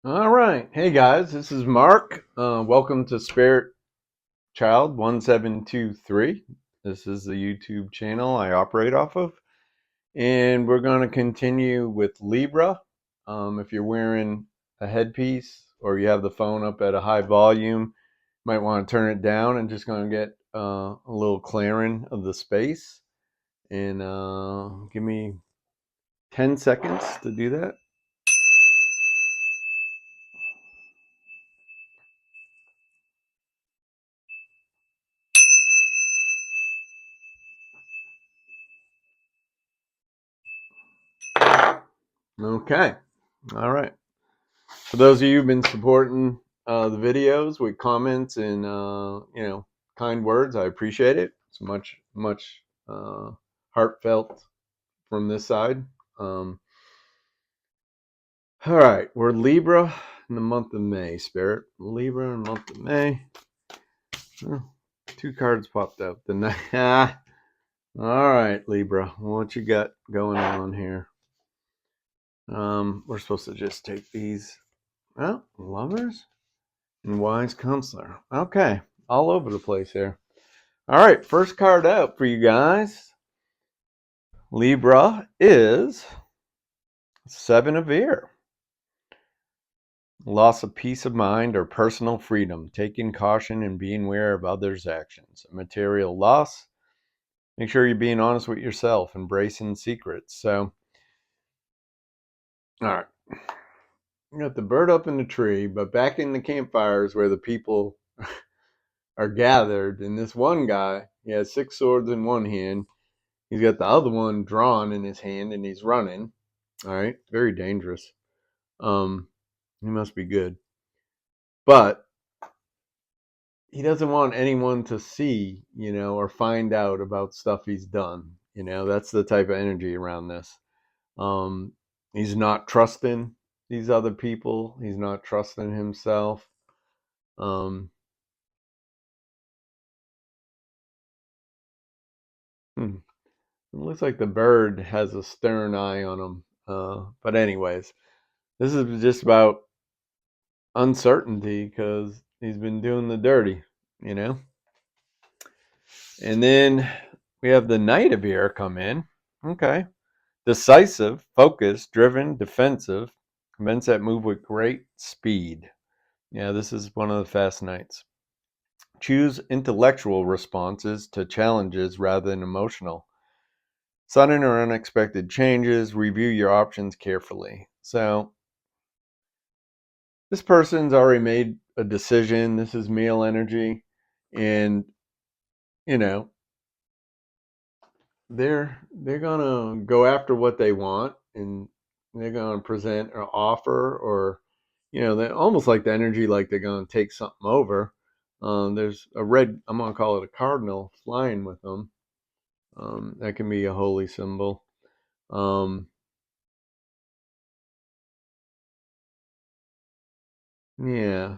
All right. Hey guys, this is Mark. Welcome to Spirit Child 1723. This is the YouTube channel I operate off of. And we're going to continue with Libra. If you're wearing a headpiece or you have the phone up at a high volume, you might want to turn it down and just going to get a little clearing of the space. And give me 10 seconds to do that. Okay. All right. For those of you who've been supporting the videos with comments and kind words, I appreciate it. It's much heartfelt from this side. All right, we're Libra in the month of May. Spirit Libra in the month of May. Oh, two cards popped out. All right, Libra, what you got going on here? We're supposed to just take these. Oh, lovers. And wise counselor. Okay, all over the place here. All right, first card out for you guys. Libra is Seven of Air. Loss of peace of mind or personal freedom. Taking caution and being aware of others' actions. A material loss. Make sure you're being honest with yourself. Embracing secrets. So, all right. You got the bird up in the tree, but back in the campfires where the people are gathered, and this one guy, he has 6 swords in one hand. He's got the other one drawn in his hand and he's running. All right. Very dangerous. He must be good. But he doesn't want anyone to see, or find out about stuff he's done. That's the type of energy around this. He's not trusting these other people. He's not trusting himself. Um, it looks like the bird has a stern eye on him. But anyways, this is just about uncertainty because he's been doing the dirty, you know. And then we have the Knight of Air come in. Okay. Decisive, focused, driven, defensive, events that move with great speed. Yeah, this is one of the fast knights. Choose intellectual responses to challenges rather than emotional. Sudden or unexpected changes, review your options carefully. So, this person's already made a decision. This is male energy. And, you know, they're gonna go after what they want, and they're gonna present an offer, or they almost like the energy like they're gonna take something over. There's a red, I'm gonna call it a cardinal, flying with them. That can be a holy symbol. um yeah.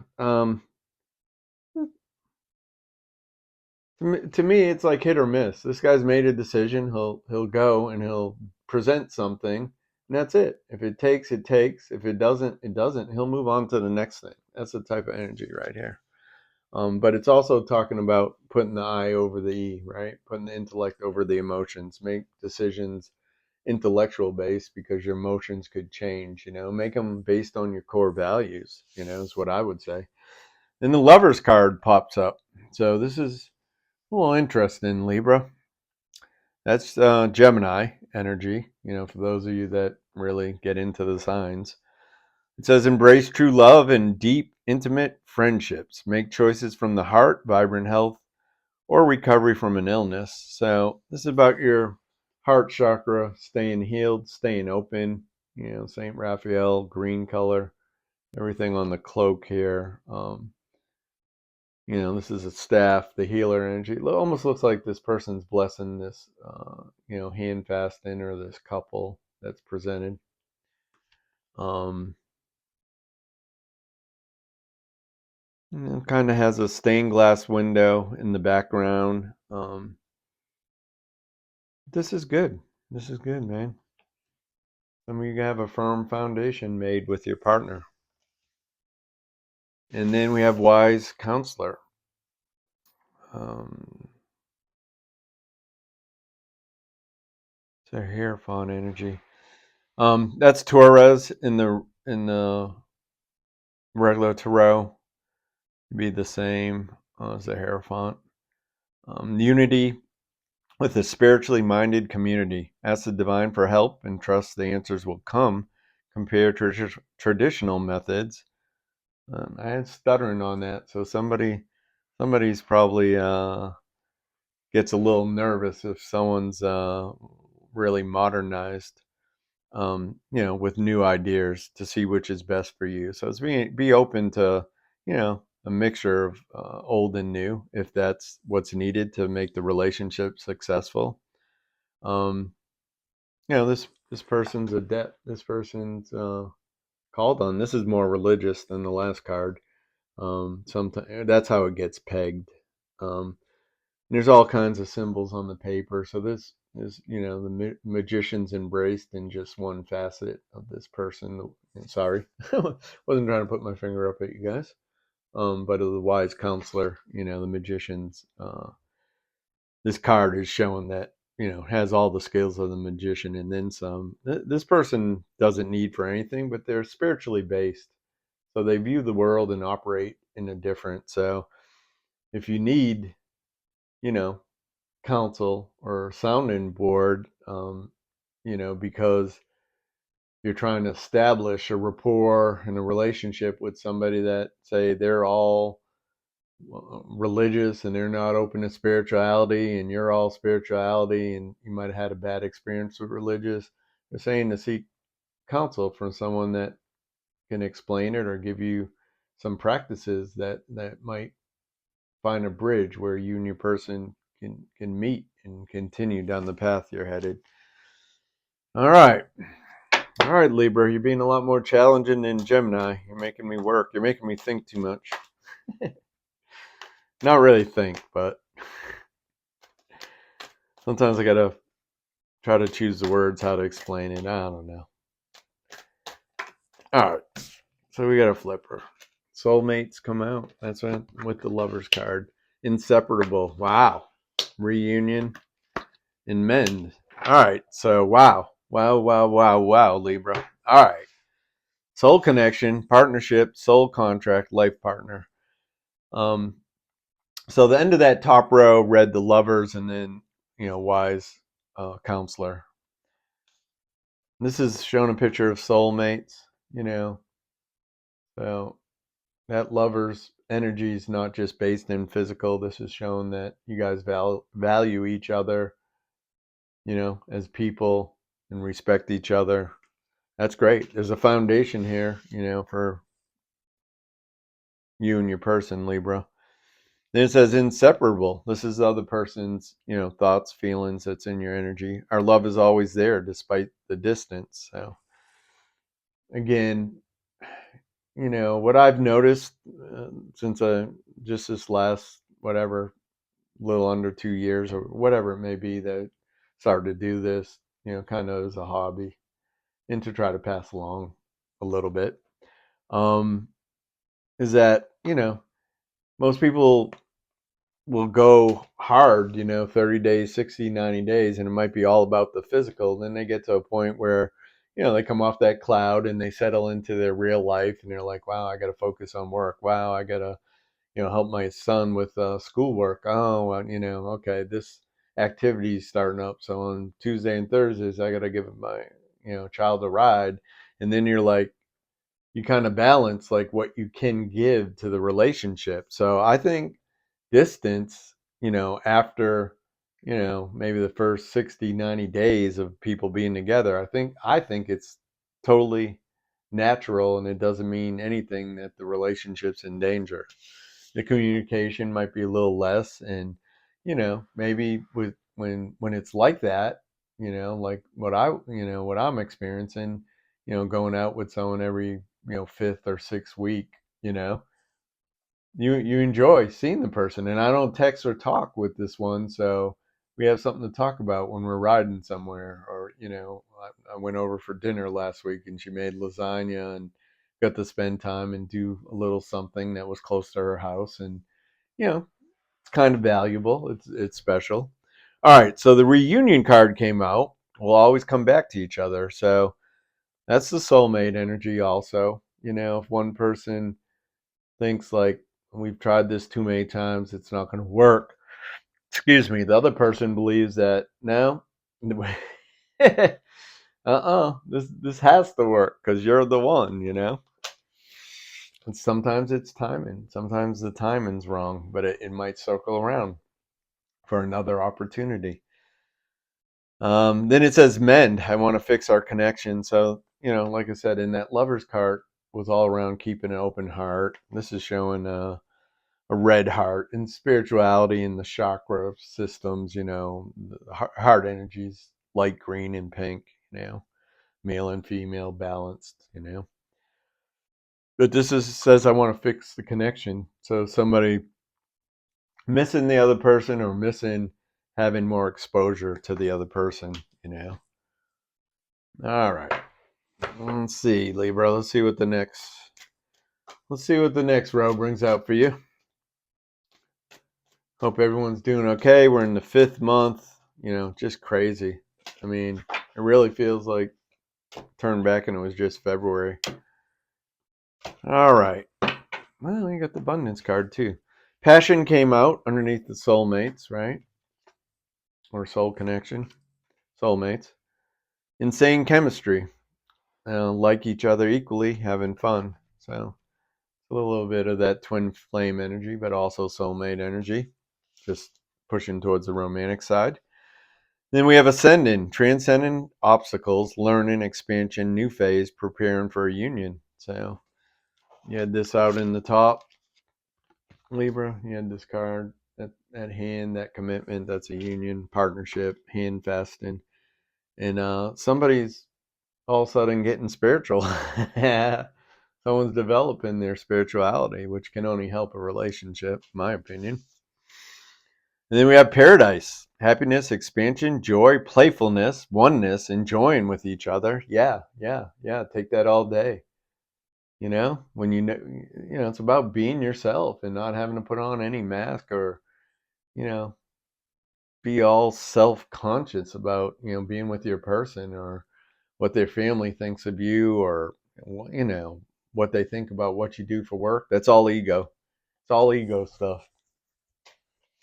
To me it's like hit or miss. This guy's made a decision. He'll go and he'll present something, and that's it. If it takes, it takes. If it doesn't, it doesn't. He'll move on to the next thing. That's the type of energy right here. But it's also talking about putting the I over the E, right? Putting the intellect over the emotions. Make decisions intellectual based, because your emotions could change. Make them based on your core values. Is what I would say. Then the Lovers card pops up. So this is a little interesting, Libra. That's Gemini energy, for those of you that really get into the signs. It says embrace true love and deep, intimate friendships. Make choices from the heart, vibrant health, or recovery from an illness. So this is about your heart chakra, staying healed, staying open. Saint Raphael, green color, everything on the cloak here. This is a staff, the healer energy. It almost looks like this person's blessing this, hand fasting, or this couple that's presented. Um, Kind of has a stained glass window in the background. This is good. This is good, man. Some of you have a firm foundation made with your partner. And then we have wise counselor. So Hierophant energy. That's Torres in the regular tarot. Be the same as the Hierophant. Unity with a spiritually minded community. Ask the divine for help and trust the answers will come. Compare traditional methods. I had stuttering on that, so somebody's probably gets a little nervous if someone's really modernized, with new ideas to see which is best for you. So it's be open to, a mixture of old and new if that's what's needed to make the relationship successful. Um, this person's adept. This person's called on. This is more religious than the last card. Sometimes that's how it gets pegged. There's all kinds of symbols on the paper. So this is, the magician's embraced in just one facet of this person. Sorry, wasn't trying to put my finger up at you guys. But of the wise counselor, the magician's. This card is showing that, has all the skills of the magician and then some. This person doesn't need for anything, but they're spiritually based. So they view the world and operate in a different. So if you need, you know, counsel or sounding board, because you're trying to establish a rapport and a relationship with somebody that, say, they're all religious and they're not open to spirituality, and you're all spirituality, and you might have had a bad experience with religious, they're saying to seek counsel from someone that can explain it or give you some practices that might find a bridge where you and your person can meet and continue down the path you're headed. All right, Libra, you're being a lot more challenging than Gemini. You're making me work. You're making me think too much. Not really think, but sometimes I gotta try to choose the words, how to explain it. I don't know. All right, so we got a flipper. Soulmates come out. That's what with the Lovers card. Inseparable. Wow. Reunion and mend. All right, so wow, Libra. All right. Soul connection, partnership, soul contract, life partner. So the end of that top row read the Lovers, and then, wise counselor. This is showing a picture of soulmates, so that Lovers energy is not just based in physical. This is showing that you guys value each other, as people, and respect each other. That's great. There's a foundation here, for you and your person, Libra. Then it says inseparable. This is the other person's, thoughts, feelings that's in your energy. Our love is always there despite the distance. So again, what I've noticed since just this last, whatever, little under 2 years or whatever it may be, that I started to do this, kind of as a hobby and to try to pass along a little bit, is that, most people will go hard, 30 days, 60, 90 days, and it might be all about the physical. Then they get to a point where, they come off that cloud and they settle into their real life, and they're like, wow, I got to focus on work. Wow, I got to, help my son with schoolwork. Oh, well, okay, this activity is starting up. So on Tuesday and Thursdays, I got to give my, child a ride. And then you're like, you kind of balance like what you can give to the relationship. So I think distance, after, maybe the first 60, 90 days of people being together, I think it's totally natural, and it doesn't mean anything that the relationship's in danger. The communication might be a little less, and, maybe with when it's like that, like what I'm experiencing, going out with someone every, fifth or sixth week, you know you enjoy seeing the person. And I don't text or talk with this one, so we have something to talk about when we're riding somewhere. Or, I went over for dinner last week and she made lasagna, and got to spend time and do a little something that was close to her house, and it's kind of valuable. It's special. All right, so the reunion card came out. We'll always come back to each other. So that's the soulmate energy also. If one person thinks like we've tried this too many times, it's not going to work. Excuse me. The other person believes that no, this has to work because you're the one. And sometimes it's timing. Sometimes the timing's wrong, but it might circle around for another opportunity. Then it says mend. I want to fix our connection. So, like I said, in that lover's card was all around keeping an open heart. This is showing a red heart in spirituality and the chakra systems, the heart energies, light green and pink, male and female balanced. But says I want to fix the connection. So somebody missing the other person or missing having more exposure to the other person. All right. Let's see, Libra. Let's see what the next row brings out for you. Hope everyone's doing okay. We're in the 5th month. Just crazy. I mean, it really feels like turned back and it was just February. All right. Well, you got the abundance card too. Passion came out underneath the soulmates, right? Or soul connection. Soulmates. Insane chemistry. Like each other equally, having fun. So a little bit of that twin flame energy, but also soulmate energy. Just pushing towards the romantic side. Then we have ascending, transcending obstacles, learning, expansion, new phase, preparing for a union. So you had this out in the top, Libra. You had this card, that hand, that commitment. That's a union, partnership, hand fasting. And somebody's all of a sudden getting spiritual. Someone's developing their spirituality, which can only help a relationship, in my opinion. And then we have paradise, happiness, expansion, joy, playfulness, oneness, enjoying with each other. Yeah. Take that all day. When it's about being yourself and not having to put on any mask or, be all self-conscious about, being with your person or what their family thinks of you or, what they think about what you do for work. That's all ego. It's all ego stuff.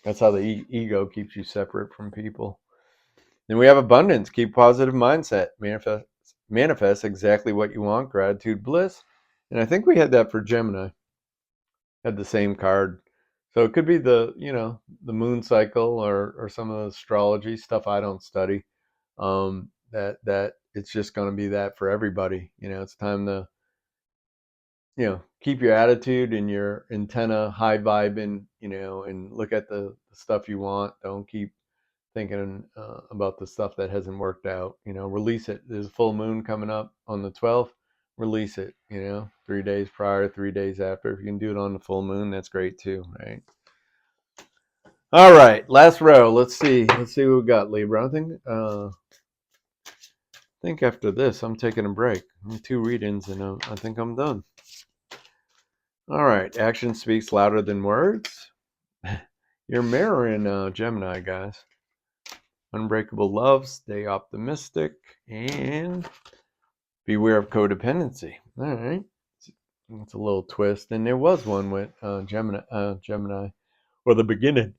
That's how the ego keeps you separate from people. Then we have abundance. Keep positive mindset. Manifest exactly what you want. Gratitude, bliss. And I think we had that for Gemini. Had the same card. So it could be the moon cycle or some of the astrology stuff I don't study. That it's just going to be that for everybody. It's time to keep your attitude and your antenna high vibing, and look at the stuff you want. Don't keep thinking about the stuff that hasn't worked out. Release it. There's a full moon coming up on the 12th. Release it. 3 days prior, 3 days after. If you can do it on the full moon, that's great too, right? All right, last row. Let's see what we got, Libra. I think after this, I'm taking a break. 2 readings, and I think I'm done. All right, action speaks louder than words. You're mirroring Gemini, guys. Unbreakable love, stay optimistic, and beware of codependency. All right, it's a little twist, and there was one with Gemini, or the beginning.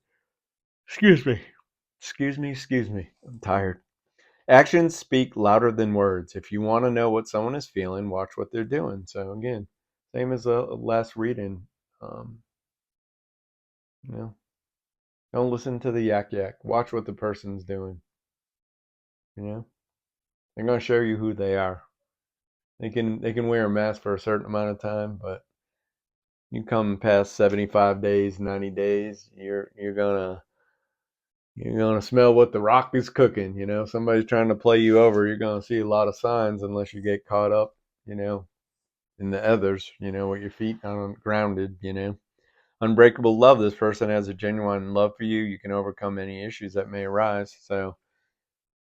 Excuse me. I'm tired. Actions speak louder than words. If you want to know what someone is feeling, watch what they're doing. So again, same as the last reading. Don't listen to the yak. Watch what the person's doing. They're gonna show you who they are. They can wear a mask for a certain amount of time, but you come past 75 days, 90 days, you're gonna smell what the rock is cooking. Somebody's trying to play you over. You're gonna see a lot of signs unless you get caught up, in the others, with your feet grounded. Unbreakable love. This person has a genuine love for you. You can overcome any issues that may arise. So,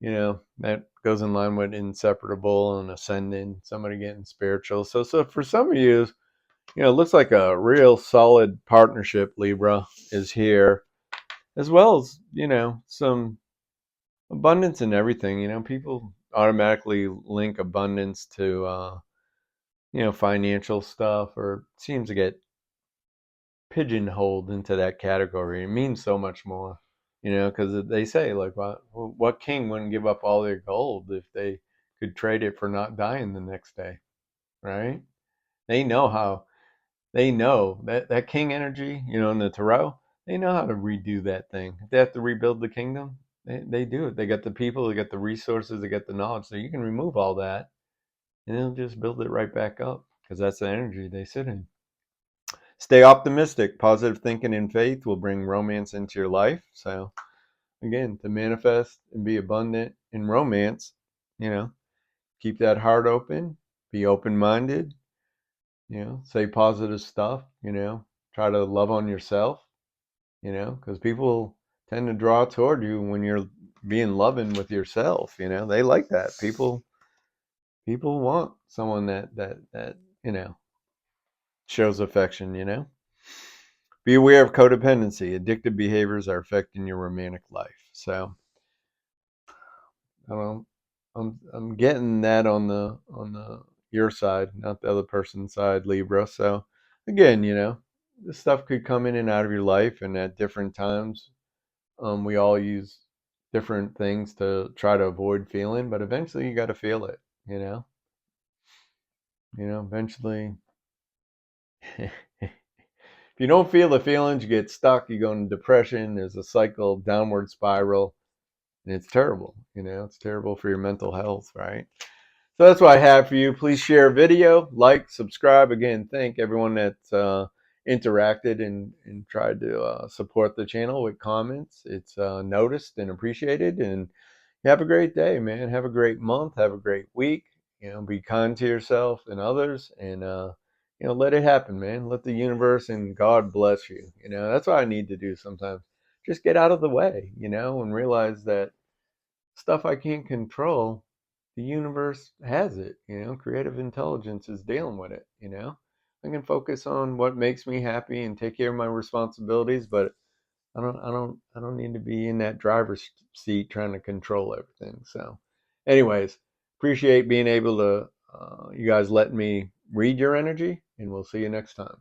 that goes in line with inseparable and ascending, somebody getting spiritual. So for some of you, it looks like a real solid partnership, Libra, is here, as well as, some abundance in everything. People automatically link abundance to, financial stuff, or seems to get pigeonholed into that category. It means so much more, because they say, like, what king wouldn't give up all their gold if they could trade it for not dying the next day, right? They know how. They know that king energy, in the tarot. They know how to redo that thing. If they have to rebuild the kingdom, they do it. They got the people, they got the resources, they got the knowledge. So you can remove all that, and they'll just build it right back up, because that's the energy they sit in. Stay optimistic. Positive thinking and faith will bring romance into your life. So, again, to manifest and be abundant in romance, keep that heart open, be open minded, say positive stuff, try to love on yourself, because people tend to draw toward you when you're being loving with yourself. They like that. People want someone that shows affection. Be aware of codependency. Addictive behaviors are affecting your romantic life. So, I don't I'm getting that on the your side, not the other person's side, Libra. So again, this stuff could come in and out of your life, and at different times. We all use different things to try to avoid feeling, but eventually you got to feel it. Eventually. If you don't feel the feelings, you get stuck, you go into depression, there's a cycle, downward spiral, and it's terrible. It's terrible for your mental health, right? So that's what I have for you. Please share a video, like, subscribe. Again, thank everyone that's interacted and tried to support the channel with comments. It's noticed and appreciated. And have a great day, man. Have a great month. Have a great week. Be kind to yourself and others, and let it happen, man. Let the universe and God bless you. That's what I need to do sometimes. Just get out of the way, and realize that stuff I can't control, the universe has it. Creative intelligence is dealing with it. I can focus on what makes me happy and take care of my responsibilities, but I don't need to be in that driver's seat trying to control everything. So, anyways, appreciate being able to you guys letting me read your energy, and we'll see you next time.